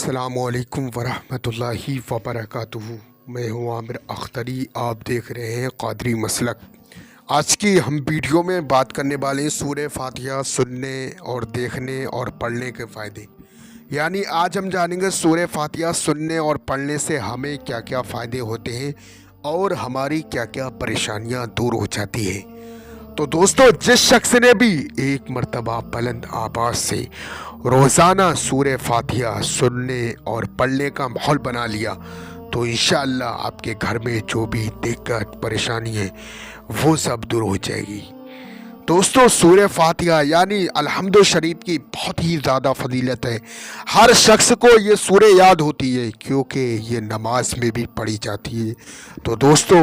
السلام علیکم ورحمۃ اللہ وبرکاتہ۔ میں ہوں عامر اختری، آپ دیکھ رہے ہیں قادری مسلک۔ آج کی ہم ویڈیو میں بات کرنے والے ہیں سورہ فاتحہ سننے اور دیکھنے اور پڑھنے کے فائدے، یعنی آج ہم جانیں گے سورہ فاتحہ سننے اور پڑھنے سے ہمیں کیا کیا فائدے ہوتے ہیں اور ہماری کیا کیا پریشانیاں دور ہو جاتی ہیں۔ تو دوستو، جس شخص نے بھی ایک مرتبہ بلند آواز سے روزانہ سورہ فاتحہ سننے اور پڑھنے کا ماحول بنا لیا تو انشاءاللہ آپ کے گھر میں جو بھی دقت پریشانی ہے وہ سب دور ہو جائے گی۔ دوستو، سورہ فاتحہ یعنی الحمد شریف کی بہت ہی زیادہ فضیلت ہے۔ ہر شخص کو یہ سورہ یاد ہوتی ہے کیونکہ یہ نماز میں بھی پڑھی جاتی ہے۔ تو دوستو،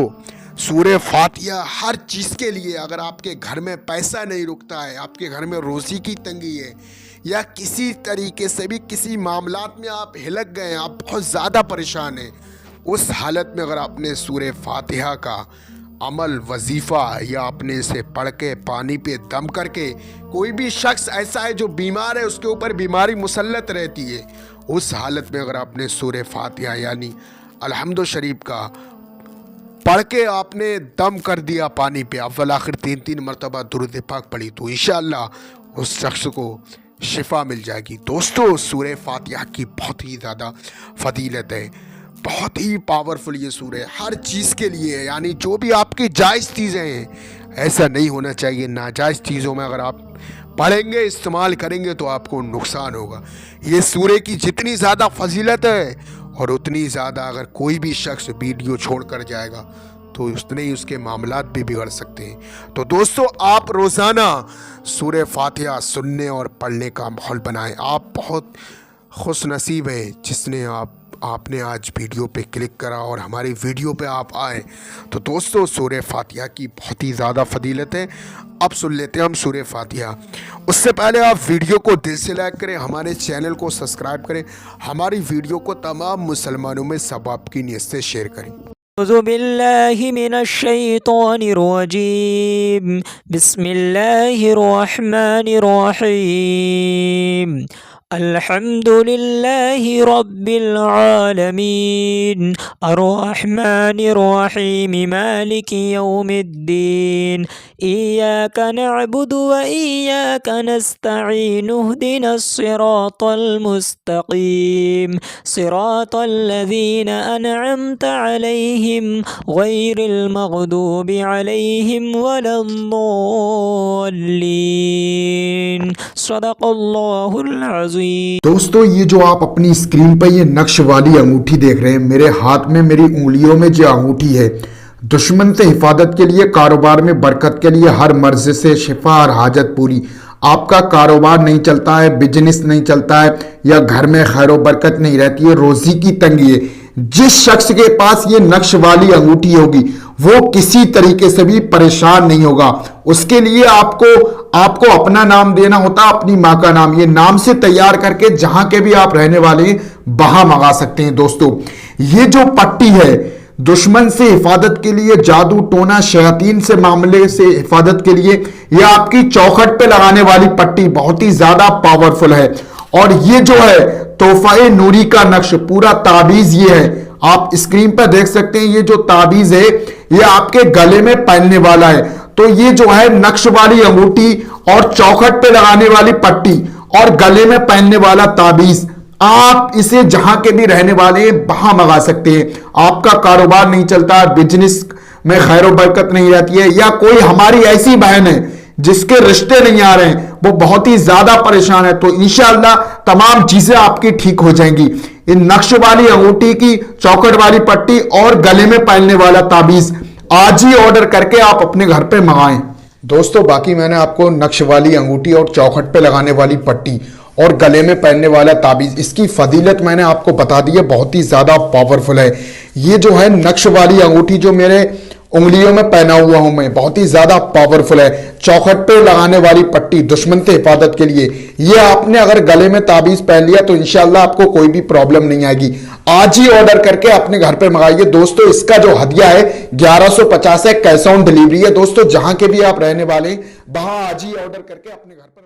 سورہ فاتحہ ہر چیز کے لیے، اگر آپ کے گھر میں پیسہ نہیں رکتا ہے، آپ کے گھر میں روزی کی تنگی ہے، یا کسی طریقے سے بھی کسی معاملات میں آپ ہلک گئے ہیں، آپ بہت زیادہ پریشان ہیں، اس حالت میں اگر آپ نے سورہ فاتحہ کا عمل وظیفہ یا اپنے سے پڑھ کے پانی پہ دم کر کے، کوئی بھی شخص ایسا ہے جو بیمار ہے، اس کے اوپر بیماری مسلط رہتی ہے، اس حالت میں اگر آپ نے سورہ فاتحہ یعنی الحمد شریف کا پڑھ کے آپ نے دم کر دیا پانی پہ، اول آخر 3 مرتبہ درود پاک پڑھی، تو انشاءاللہ اس شخص کو شفا مل جائے گی۔ دوستو، سورہ فاتحہ کی بہت ہی زیادہ فضیلت ہے، بہت ہی پاورفل یہ سورہ ہر چیز کے لیے ہے، یعنی جو بھی آپ کی جائز چیزیں ہیں، ایسا نہیں ہونا چاہیے۔ ناجائز چیزوں میں اگر آپ پڑھیں گے، استعمال کریں گے تو آپ کو نقصان ہوگا۔ یہ سورہ کی جتنی زیادہ فضیلت ہے اور اتنی زیادہ اگر کوئی بھی شخص ویڈیو چھوڑ کر جائے گا تو اتنے ہی اس کے معاملات بھی بگڑ سکتے ہیں۔ تو دوستو، آپ روزانہ سورہ فاتحہ سننے اور پڑھنے کا ماحول بنائیں۔ آپ بہت خوش نصیب ہیں جس نے آپ نے آج ویڈیو پہ کلک کرا اور ہماری ویڈیو پہ آپ آئے۔ تو دوستو، سورہ فاتحہ کی بہت ہی زیادہ فضیلت ہے۔ اب سن لیتے ہیں ہم سورہ فاتحہ۔ اس سے پہلے آپ ویڈیو کو دل سے لائک کریں، ہمارے چینل کو سبسکرائب کریں، ہماری ویڈیو کو تمام مسلمانوں میں ثواب کی نیت سے شیئر کریں۔ اعوذ باللہ من الشیطان الرجیم، بسم اللہ الرحمن الرحیم، الحمد للہ رب العالمین، الرحمن الرحیم، مالک یوم الدین، ایاک نعبد و ایاک نستعین، اہدنا الصراط المستقیم، صراط الذین انعمت علیہم غیر المغضوب علیہم ولا الضالین، صدق اللہ العظیم۔ دوستو، یہ جو آپ اپنی اسکرین پر یہ نقش والی انگوٹھی دیکھ رہے ہیں، میرے ہاتھ میں میری انگلیوں میں جو انگوٹھی ہے، دشمن سے حفاظت کے لیے، کاروبار میں برکت کے لیے، ہر مرض سے شفا اور حاجت پوری۔ آپ کا کاروبار نہیں چلتا ہے، بزنس نہیں چلتا ہے، یا گھر میں خیر و برکت نہیں رہتی ہے، روزی کی تنگی ہے، جس شخص کے پاس یہ نقش والی انگوٹھی ہوگی وہ کسی طریقے سے بھی پریشان نہیں ہوگا۔ اس کے لیے آپ کو اپنا نام دینا ہوتا، اپنی ماں کا نام، یہ نام سے تیار کر کے جہاں کے بھی آپ رہنے والے ہیں وہاں منگا سکتے ہیں۔ دوستو، یہ جو پٹی ہے دشمن سے حفاظت کے لیے، جادو ٹونا شیاطین سے معاملے سے حفاظت کے لیے، یہ آپ کی چوکھٹ پہ لگانے والی پٹی بہت ہی زیادہ پاورفل ہے۔ اور یہ جو ہے تحفہ نوری کا نقش، پورا تعویذ یہ ہے، آپ اسکرین پر دیکھ سکتے ہیں، یہ جو تعویذ ہے یہ آپ کے گلے میں پہننے والا ہے۔ تو یہ جو ہے نقش والی انگوٹھی اور چوکھٹ پہ لگانے والی پٹی اور گلے میں پہننے والا تعویذ، آپ اسے جہاں کے بھی رہنے والے ہیں وہاں منگا سکتے ہیں۔ آپ کا کاروبار نہیں چلتا، بزنس میں خیر و برکت نہیں رہتی ہے، یا کوئی ہماری ایسی بہن ہے جس کے رشتے نہیں آ رہے ہیں، وہ بہت ہی زیادہ پریشان ہے، تو انشاءاللہ تمام چیزیں آپ کی ٹھیک ہو جائیں گی۔ ان نقش والی انگوٹھی کی، چوکھٹ والی پٹی اور گلے میں پہننے والا تعویذ آج ہی آرڈر کر کے آپ اپنے گھر پہ منگائیں۔ دوستو، باقی میں نے آپ کو نقش والی انگوٹھی اور چوکھٹ پہ لگانے والی پٹی اور گلے میں پہننے والا تعویذ، اس کی فضیلت میں نے آپ کو بتا دی ہے، بہت ہی زیادہ پاورفل ہے۔ یہ جو ہے نقش والی انگوٹھی جو میرے انگلیوں میں پہنا ہوا ہوں میں، بہت ہی زیادہ پاورفل ہے۔ چوکھٹ پہ لگانے والی پٹی دشمن سے حفاظت کے لیے، یہ آپ نے اگر گلے میں تعویذ پہن لیا تو انشاءاللہ آپ کو کوئی بھی پرابلم نہیں آئے گی۔ آج ہی آرڈر کر کے اپنے گھر پہ منگائیے۔ دوستو، اس کا جو ہدیہ ہے 1150 ہے، کیش آن ڈیلیوری ہے۔ دوستو، جہاں کے بھی آپ رہنے والے ہیں وہاں آج ہی آرڈر کر کے اپنے گھر پر